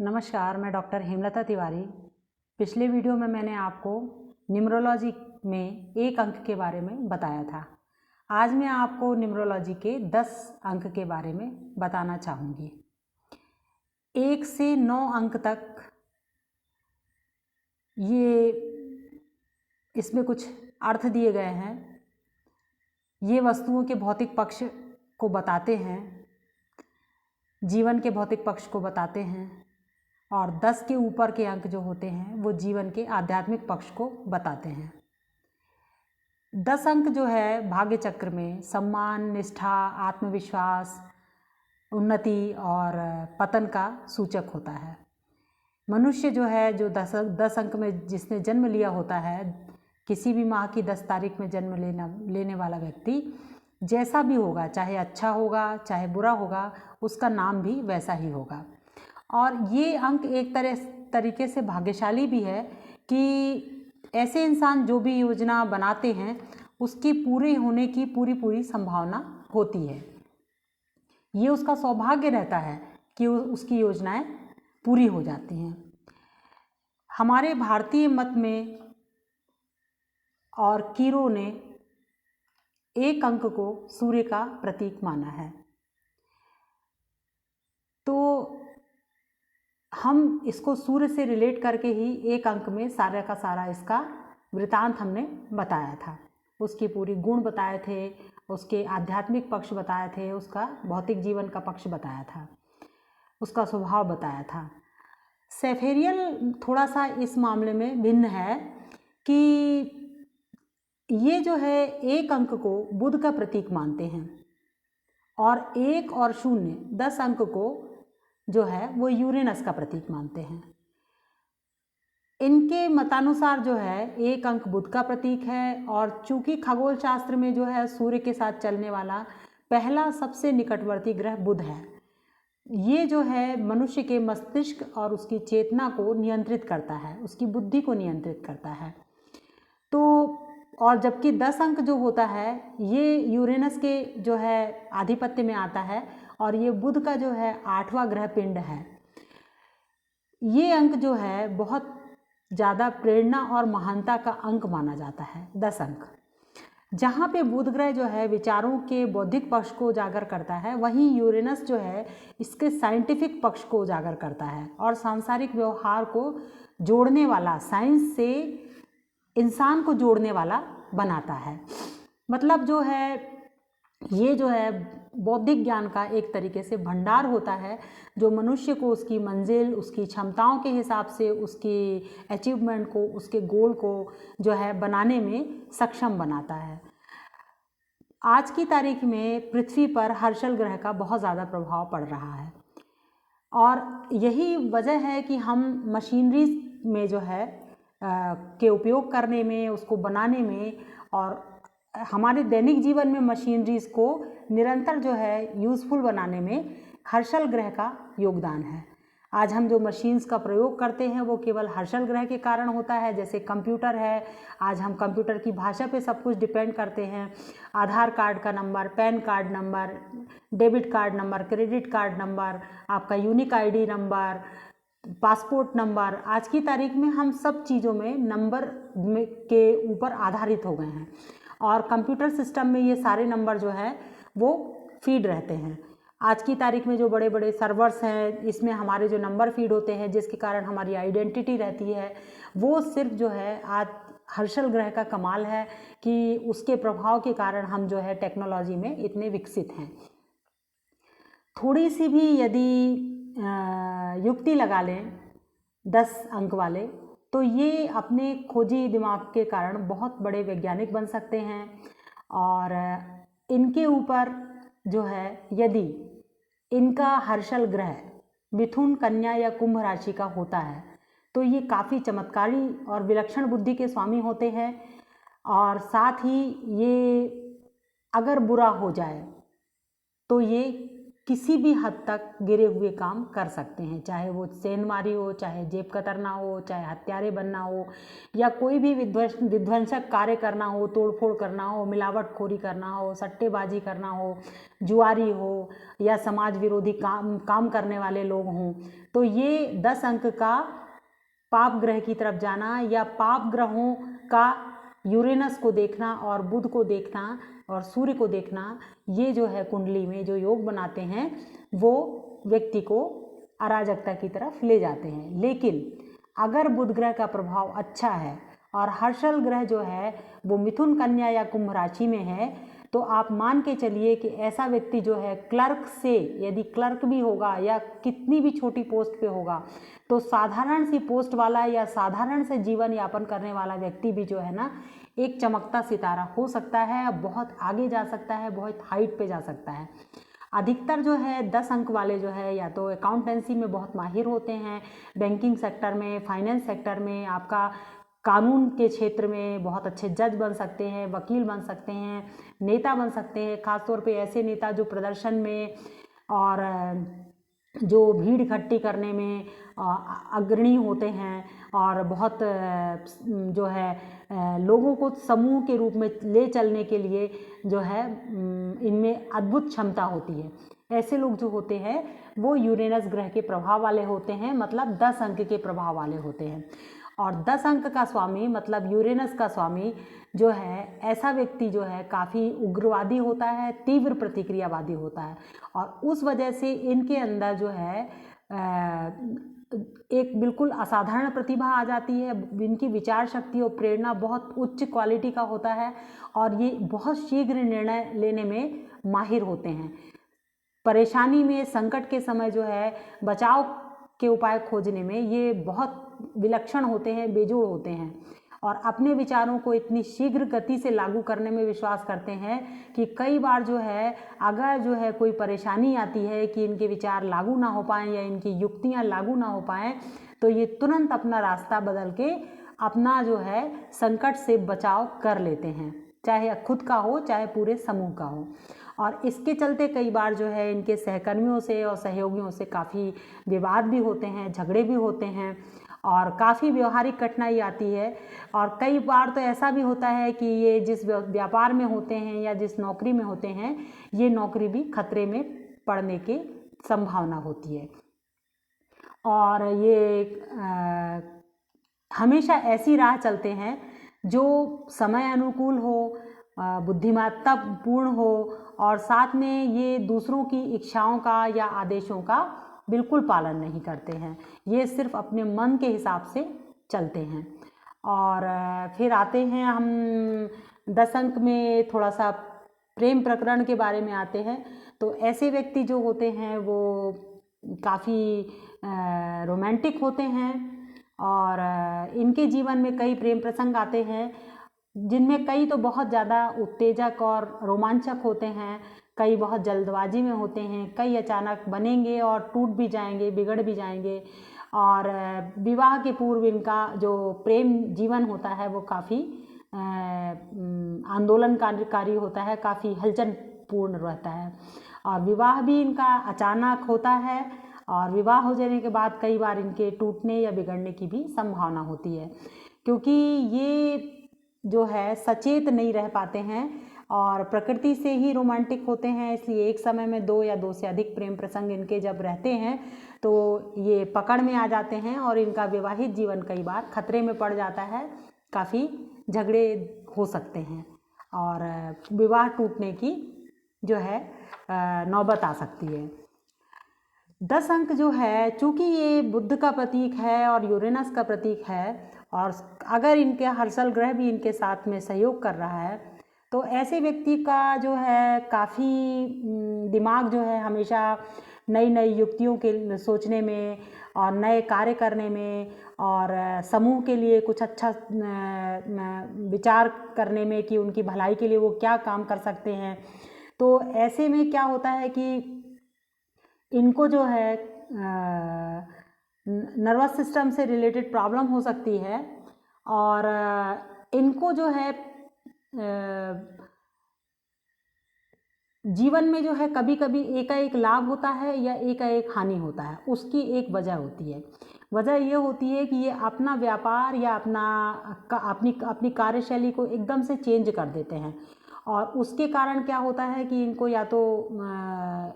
नमस्कार, मैं डॉक्टर हेमलता तिवारी। पिछले वीडियो में मैंने आपको न्यूमरोलॉजी में एक अंक के बारे में बताया था। आज मैं आपको न्यूमरोलॉजी के 10 अंक के बारे में बताना चाहूँगी। 1 से 9 अंक तक ये इसमें कुछ अर्थ दिए गए हैं। ये वस्तुओं के भौतिक पक्ष को बताते हैं, जीवन के भौतिक पक्ष को बताते हैं, और 10 के ऊपर के अंक जो होते हैं वो जीवन के आध्यात्मिक पक्ष को बताते हैं। 10 अंक जो है भाग्य चक्र में सम्मान, निष्ठा, आत्मविश्वास, उन्नति और पतन का सूचक होता है। मनुष्य जो है, जो 10 अंक में जिसने जन्म लिया होता है, किसी भी माह की 10 तारीख में जन्म लेने वाला व्यक्ति जैसा भी होगा, चाहे अच्छा होगा चाहे बुरा होगा, उसका नाम भी वैसा ही होगा। और ये अंक एक तरीके से भाग्यशाली भी है कि ऐसे इंसान जो भी योजना बनाते हैं उसकी पूरे होने की पूरी संभावना होती है। ये उसका सौभाग्य रहता है कि उसकी योजनाएं पूरी हो जाती हैं। हमारे भारतीय मत में और कीरों ने एक अंक को सूर्य का प्रतीक माना है, तो हम इसको सूर्य से रिलेट करके ही एक अंक में सारा का सारा इसका वृतांत हमने बताया था। उसकी पूरी गुण बताए थे, उसके आध्यात्मिक पक्ष बताए थे, उसका भौतिक जीवन का पक्ष बताया था, उसका स्वभाव बताया था। सेफेरियल थोड़ा सा इस मामले में भिन्न है कि ये जो है एक अंक को बुध का प्रतीक मानते हैं और 1 और 0 10 अंक को जो है वो यूरेनस का प्रतीक मानते हैं। इनके मतानुसार जो है एक अंक बुध का प्रतीक है, और चूंकि खगोल शास्त्र में जो है सूर्य के साथ चलने वाला पहला सबसे निकटवर्ती ग्रह बुध है, ये जो है मनुष्य के मस्तिष्क और उसकी चेतना को नियंत्रित करता है, उसकी बुद्धि को नियंत्रित करता है। तो और जबकि 10 अंक जो होता है ये यूरेनस के जो है आधिपत्य में आता है, और ये बुध का जो है 8वां ग्रह पिंड है। ये अंक जो है बहुत ज़्यादा प्रेरणा और महानता का अंक माना जाता है। 10 अंक जहाँ पे बुध ग्रह जो है विचारों के बौद्धिक पक्ष को उजागर करता है, वहीं यूरेनस जो है इसके साइंटिफिक पक्ष को उजागर करता है और सांसारिक व्यवहार को जोड़ने वाला, साइंस से इंसान को जोड़ने वाला बनाता है। मतलब जो है ये जो है बौद्धिक ज्ञान का एक तरीके से भंडार होता है, जो मनुष्य को उसकी मंजिल, उसकी क्षमताओं के हिसाब से उसकी अचीवमेंट को, उसके गोल को जो है बनाने में सक्षम बनाता है। आज की तारीख में पृथ्वी पर हर्षल ग्रह का बहुत ज़्यादा प्रभाव पड़ रहा है, और यही वजह है कि हम मशीनरी में जो है के उपयोग करने में, उसको बनाने में, और हमारे दैनिक जीवन में मशीनरीज को निरंतर जो है यूज़फुल बनाने में हर्षल ग्रह का योगदान है। आज हम जो मशीन्स का प्रयोग करते हैं वो केवल हर्षल ग्रह के कारण होता है। जैसे कंप्यूटर है, आज हम कंप्यूटर की भाषा पे सब कुछ डिपेंड करते हैं। आधार कार्ड का number, PAN card number, debit card number, credit card number, आपका unique ID number, passport number, आज की तारीख में हम सब चीज़ों में नंबर के ऊपर आधारित हो गए हैं, और कंप्यूटर सिस्टम में ये सारे नंबर जो है वो फीड रहते हैं। आज की तारीख में जो बड़े बड़े सर्वर्स हैं, इसमें हमारे जो नंबर फीड होते हैं, जिसके कारण हमारी आइडेंटिटी रहती है, वो सिर्फ जो है आज हर्षल ग्रह का कमाल है कि उसके प्रभाव के कारण हम जो है टेक्नोलॉजी में इतने विकसित हैं। थोड़ी सी भी यदि युक्ति लगा लें 10 अंक वाले, तो ये अपने खोजी दिमाग के कारण बहुत बड़े वैज्ञानिक बन सकते हैं। और इनके ऊपर जो है यदि इनका हर्षल ग्रह मिथुन, कन्या या कुंभ राशि का होता है तो ये काफ़ी चमत्कारी और विलक्षण बुद्धि के स्वामी होते हैं। और साथ ही ये अगर बुरा हो जाए तो ये किसी भी हद तक गिरे हुए काम कर सकते हैं, चाहे वो सेंधमारी हो, चाहे जेब कतरना हो, चाहे हत्यारे बनना हो, या कोई भी विध्वंसक कार्य करना हो, तोड़फोड़ करना हो, मिलावटखोरी करना हो, सट्टेबाजी करना हो, जुआरी हो, या समाज विरोधी काम करने वाले लोग हों। तो ये 10 अंक का पाप ग्रह की तरफ जाना या पाप ग्रहों का यूरेनस को देखना और बुध को देखना और सूर्य को देखना, ये जो है कुंडली में जो योग बनाते हैं वो व्यक्ति को अराजकता की तरफ ले जाते हैं। लेकिन अगर बुध ग्रह का प्रभाव अच्छा है और हर्षल ग्रह जो है वो मिथुन, कन्या या कुंभ राशि में है, तो आप मान के चलिए कि ऐसा व्यक्ति जो है क्लर्क से, यदि क्लर्क भी होगा या कितनी भी छोटी पोस्ट पे होगा, तो साधारण सी पोस्ट वाला या साधारण से जीवन यापन करने वाला व्यक्ति भी जो है ना एक चमकता सितारा हो सकता है, बहुत आगे जा सकता है, बहुत हाइट पे जा सकता है। अधिकतर जो है 10 अंक वाले जो है या तो अकाउंटेंसी में बहुत माहिर होते हैं, बैंकिंग सेक्टर में, फाइनेंस सेक्टर में, आपका कानून के क्षेत्र में बहुत अच्छे जज बन सकते हैं, वकील बन सकते हैं, नेता बन सकते हैं। खासतौर पे ऐसे नेता जो प्रदर्शन में और जो भीड़ इकट्ठी करने में अग्रणी होते हैं और बहुत जो है लोगों को समूह के रूप में ले चलने के लिए जो है इनमें अद्भुत क्षमता होती है। ऐसे लोग जो होते हैं वो यूरेनस ग्रह के प्रभाव वाले होते हैं, मतलब 10 अंक के प्रभाव वाले होते हैं। और 10 अंक का स्वामी मतलब यूरेनस का स्वामी जो है, ऐसा व्यक्ति जो है काफ़ी उग्रवादी होता है, तीव्र प्रतिक्रियावादी होता है, और उस वजह से इनके अंदर जो है एक बिल्कुल असाधारण प्रतिभा आ जाती है। इनकी विचार शक्ति और प्रेरणा बहुत उच्च क्वालिटी का होता है और ये बहुत शीघ्र निर्णय लेने में माहिर होते हैं। परेशानी में, संकट के समय जो है बचाव के उपाय खोजने में ये बहुत विलक्षण होते हैं, बेजोड़ होते हैं, और अपने विचारों को इतनी शीघ्र गति से लागू करने में विश्वास करते हैं कि कई बार जो है अगर जो है कोई परेशानी आती है कि इनके विचार लागू ना हो पाएँ या इनकी युक्तियां लागू ना हो पाएँ, तो ये तुरंत अपना रास्ता बदल के अपना जो है संकट से बचाव कर लेते हैं, चाहे खुद का हो चाहे पूरे समूह का हो। और इसके चलते कई बार जो है इनके सहकर्मियों से और सहयोगियों से काफ़ी विवाद भी होते हैं, झगड़े भी होते हैं और काफ़ी व्यवहारिक कठिनाई आती है। और कई बार तो ऐसा भी होता है कि ये जिस व्यापार में होते हैं या जिस नौकरी में होते हैं, ये नौकरी भी खतरे में पड़ने की संभावना होती है। और ये हमेशा ऐसी राह चलते हैं जो समय अनुकूल हो, बुद्धिमत्ता पूर्ण हो, और साथ में ये दूसरों की इच्छाओं का या आदेशों का बिल्कुल पालन नहीं करते हैं, ये सिर्फ अपने मन के हिसाब से चलते हैं। और फिर आते हैं हम 10 अंक में थोड़ा सा प्रेम प्रकरण के बारे में आते हैं। तो ऐसे व्यक्ति जो होते हैं वो काफ़ी रोमांटिक होते हैं और इनके जीवन में कई प्रेम प्रसंग आते हैं, जिनमें कई तो बहुत ज़्यादा उत्तेजक और रोमांचक होते हैं, कई बहुत जल्दबाजी में होते हैं, कई अचानक बनेंगे और टूट भी जाएंगे, बिगड़ भी जाएंगे। और विवाह के पूर्व इनका जो प्रेम जीवन होता है वो काफ़ी आंदोलनकारी होता है, काफ़ी हलचल पूर्ण रहता है। और विवाह भी इनका अचानक होता है और विवाह हो जाने के बाद कई बार इनके टूटने या बिगड़ने की भी संभावना होती है, क्योंकि ये जो है सचेत नहीं रह पाते हैं और प्रकृति से ही रोमांटिक होते हैं। इसलिए एक समय में 2 या 2 से अधिक प्रेम प्रसंग इनके जब रहते हैं तो ये पकड़ में आ जाते हैं और इनका विवाहित जीवन कई बार खतरे में पड़ जाता है, काफ़ी झगड़े हो सकते हैं और विवाह टूटने की जो है नौबत आ सकती है। 10 अंक जो है, चूँकि ये बुध का प्रतीक है और यूरेनस का प्रतीक है, और अगर इनके हर्षल ग्रह भी इनके साथ में सहयोग कर रहा है, तो ऐसे व्यक्ति का जो है काफ़ी दिमाग जो है हमेशा नई नई युक्तियों के सोचने में और नए कार्य करने में और समूह के लिए कुछ अच्छा विचार करने में कि उनकी भलाई के लिए वो क्या काम कर सकते हैं। तो ऐसे में क्या होता है कि इनको जो है नर्वस सिस्टम से रिलेटेड प्रॉब्लम हो सकती है और इनको जो है जीवन में जो है कभी कभी एकाएक लाभ होता है या एकाएक हानि होता है, उसकी एक वजह होती है। वजह ये होती है कि ये अपना व्यापार या अपनी अपनी कार्यशैली को एकदम से चेंज कर देते हैं, और उसके कारण क्या होता है कि इनको या तो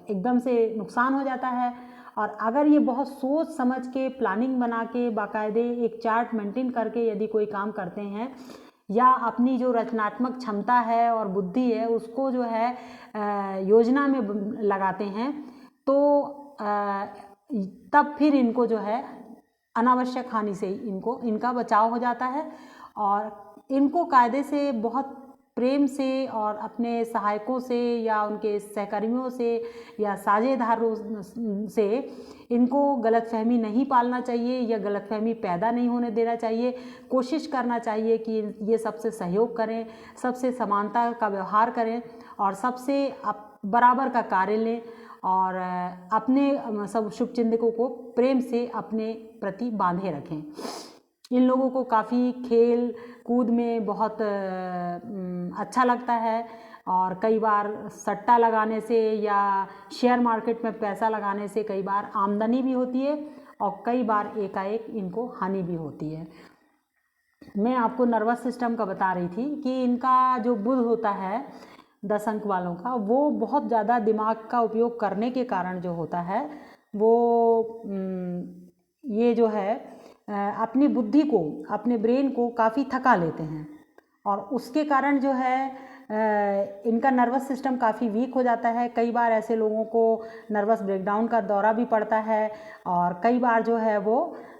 एकदम से नुकसान हो जाता है, और अगर ये बहुत सोच समझ के प्लानिंग बना के बाकायदे एक चार्ट मेंटेन करके यदि कोई काम करते हैं, या अपनी जो रचनात्मक क्षमता है और बुद्धि है उसको जो है योजना में लगाते हैं, तो तब फिर इनको जो है अनावश्यक हानि से इनका बचाव हो जाता है। और इनको कायदे से बहुत प्रेम से और अपने सहायकों से या उनके सहकर्मियों से या साझेदारों से इनको गलतफहमी नहीं पालना चाहिए या गलतफहमी पैदा नहीं होने देना चाहिए। कोशिश करना चाहिए कि ये सबसे सहयोग करें, सबसे समानता का व्यवहार करें और सबसे बराबर का कार्य लें, और अपने सब शुभचिंतकों को प्रेम से अपने प्रति बांधे रखें। इन लोगों को काफ़ी खेल कूद में बहुत अच्छा लगता है, और कई बार सट्टा लगाने से या शेयर मार्केट में पैसा लगाने से कई बार आमदनी भी होती है और कई बार एकाएक इनको हानि भी होती है। मैं आपको नर्वस सिस्टम का बता रही थी कि इनका जो बुध होता है 10 अंक वालों का, वो बहुत ज़्यादा दिमाग का उपयोग करने के कारण जो होता है वो ये जो है अपनी बुद्धि को, अपने ब्रेन को काफ़ी थका लेते हैं, और उसके कारण जो है इनका नर्वस सिस्टम काफ़ी वीक हो जाता है। कई बार ऐसे लोगों को नर्वस ब्रेकडाउन का दौरा भी पड़ता है, और कई बार जो है वो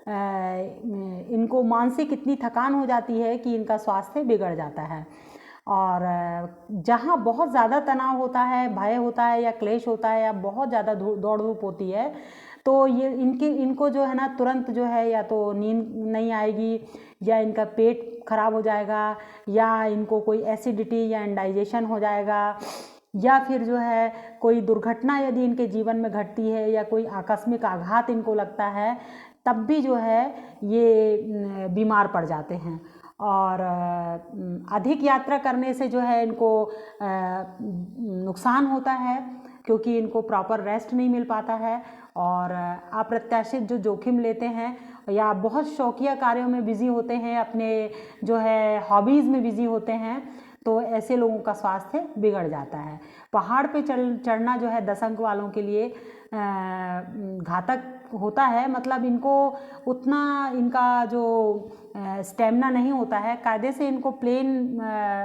इनको मानसिक इतनी थकान हो जाती है कि इनका स्वास्थ्य बिगड़ जाता है। और जहाँ बहुत ज़्यादा तनाव होता है, भय होता है या क्लेश होता है या बहुत ज़्यादा दौड़ धूप होती है, तो ये इनको जो है ना तुरंत जो है या तो नींद नहीं आएगी, या इनका पेट खराब हो जाएगा, या इनको कोई एसिडिटी या इंडाइजेशन हो जाएगा, या फिर जो है कोई दुर्घटना यदि इनके जीवन में घटती है या कोई आकस्मिक आघात इनको लगता है, तब भी जो है ये बीमार पड़ जाते हैं। और अधिक यात्रा करने से जो है इनको नुकसान होता है, क्योंकि इनको प्रॉपर रेस्ट नहीं मिल पाता है, और अप्रत्याशित जो जोखिम लेते हैं या बहुत शौकिया कार्यों में बिजी होते हैं, अपने जो है हॉबीज़ में बिजी होते हैं, तो ऐसे लोगों का स्वास्थ्य बिगड़ जाता है। पहाड़ पे चढ़ना जो है 10 अंक वालों के लिए घातक होता है, मतलब इनको उतना इनका जो स्टेमिना नहीं होता है। कायदे से इनको प्लेन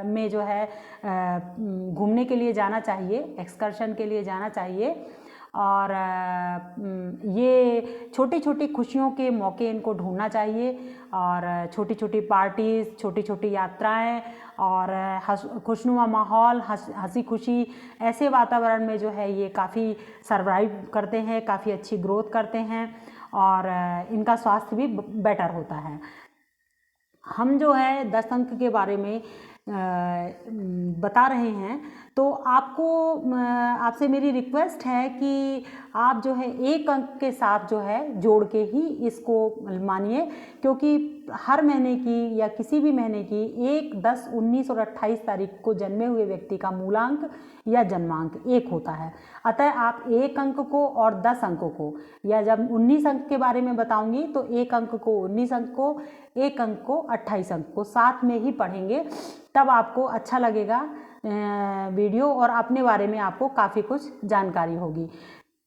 में जो है घूमने के लिए जाना चाहिए, एक्सकर्शन के लिए जाना चाहिए, और ये छोटी छोटी खुशियों के मौके इनको ढूंढना चाहिए, और छोटी छोटी पार्टीज़, छोटी छोटी यात्राएं और खुशनुमा माहौल, हंसी खुशी, ऐसे वातावरण में जो है ये काफ़ी सर्वाइव करते हैं, काफ़ी अच्छी ग्रोथ करते हैं, और इनका स्वास्थ्य भी बेटर होता है। हम जो है 10 अंक के बारे में बता रहे हैं, तो आपसे मेरी रिक्वेस्ट है कि आप जो है 1 अंक के साथ जो है जोड़ के ही इसको मानिए, क्योंकि हर महीने की या किसी भी महीने की 1, 10, 19 और 28 तारीख को जन्मे हुए व्यक्ति का मूलांक या जन्मांक 1 होता है। अतः आप 1 अंक को और 10 अंकों को, या जब 19 अंक के बारे में बताऊंगी तो 1 अंक को 19 अंक को, 1 अंक को 28 अंक को साथ में ही पढ़ेंगे, तब आपको अच्छा लगेगा वीडियो, और अपने बारे में आपको काफ़ी कुछ जानकारी होगी,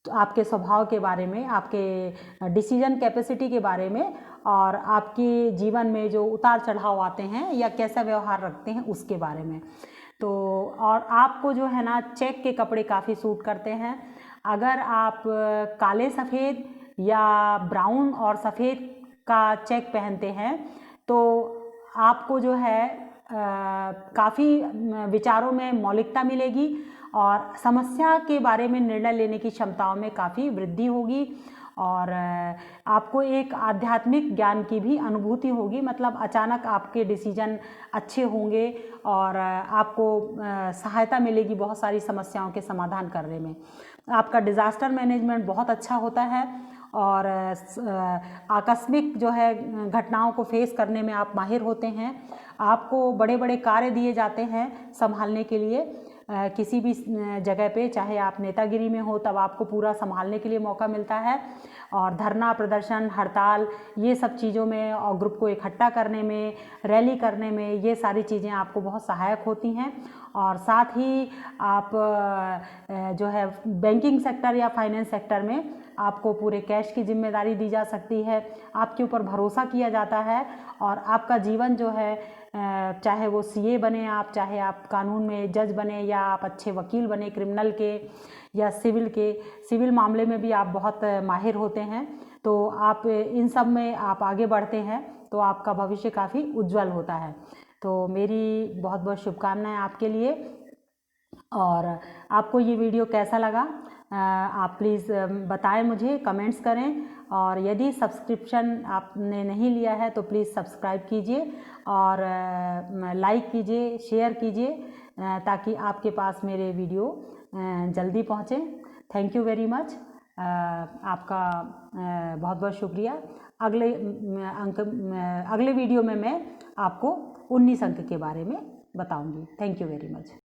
तो आपके स्वभाव के बारे में, आपके डिसीजन कैपेसिटी के बारे में, और आपके जीवन में जो उतार चढ़ाव आते हैं या कैसा व्यवहार रखते हैं उसके बारे में। तो और आपको जो है ना चेक के कपड़े काफ़ी सूट करते हैं। अगर आप काले सफ़ेद या ब्राउन और सफ़ेद का चेक पहनते हैं तो आपको जो है काफ़ी विचारों में मौलिकता मिलेगी, और समस्या के बारे में निर्णय लेने की क्षमताओं में काफ़ी वृद्धि होगी, और आपको एक आध्यात्मिक ज्ञान की भी अनुभूति होगी, मतलब अचानक आपके डिसीजन अच्छे होंगे और आपको सहायता मिलेगी बहुत सारी समस्याओं के समाधान करने में। आपका डिज़ास्टर मैनेजमेंट बहुत अच्छा होता है, और आकस्मिक जो है घटनाओं को फेस करने में आप माहिर होते हैं। आपको बड़े बड़े कार्य दिए जाते हैं संभालने के लिए, किसी भी जगह पे, चाहे आप नेतागिरी में हो तब आपको पूरा संभालने के लिए मौका मिलता है, और धरना प्रदर्शन हड़ताल ये सब चीज़ों में और ग्रुप को इकट्ठा करने में, रैली करने में, ये सारी चीज़ें आपको बहुत सहायक होती हैं। और साथ ही आप जो है बैंकिंग सेक्टर या फाइनेंस सेक्टर में आपको पूरे कैश की जिम्मेदारी दी जा सकती है, आपके ऊपर भरोसा किया जाता है, और आपका जीवन जो है चाहे वो सीए बने आप, चाहे आप कानून में जज बने, या आप अच्छे वकील बने क्रिमिनल के या सिविल मामले में भी आप बहुत माहिर होते हैं, तो आप इन सब में आप आगे बढ़ते हैं तो आपका भविष्य काफ़ी उज्जवल होता है। तो मेरी बहुत बहुत शुभकामनाएं आपके लिए। और आपको ये वीडियो कैसा लगा आप प्लीज़ बताएं, मुझे कमेंट्स करें, और यदि सब्सक्रिप्शन आपने नहीं लिया है तो प्लीज़ सब्सक्राइब कीजिए और लाइक कीजिए, शेयर कीजिए, ताकि आपके पास मेरे वीडियो जल्दी पहुँचें। थैंक यू वेरी मच, आपका बहुत बहुत शुक्रिया। अगले वीडियो में मैं आपको 19 अंक के बारे में बताऊंगी। Thank you very much.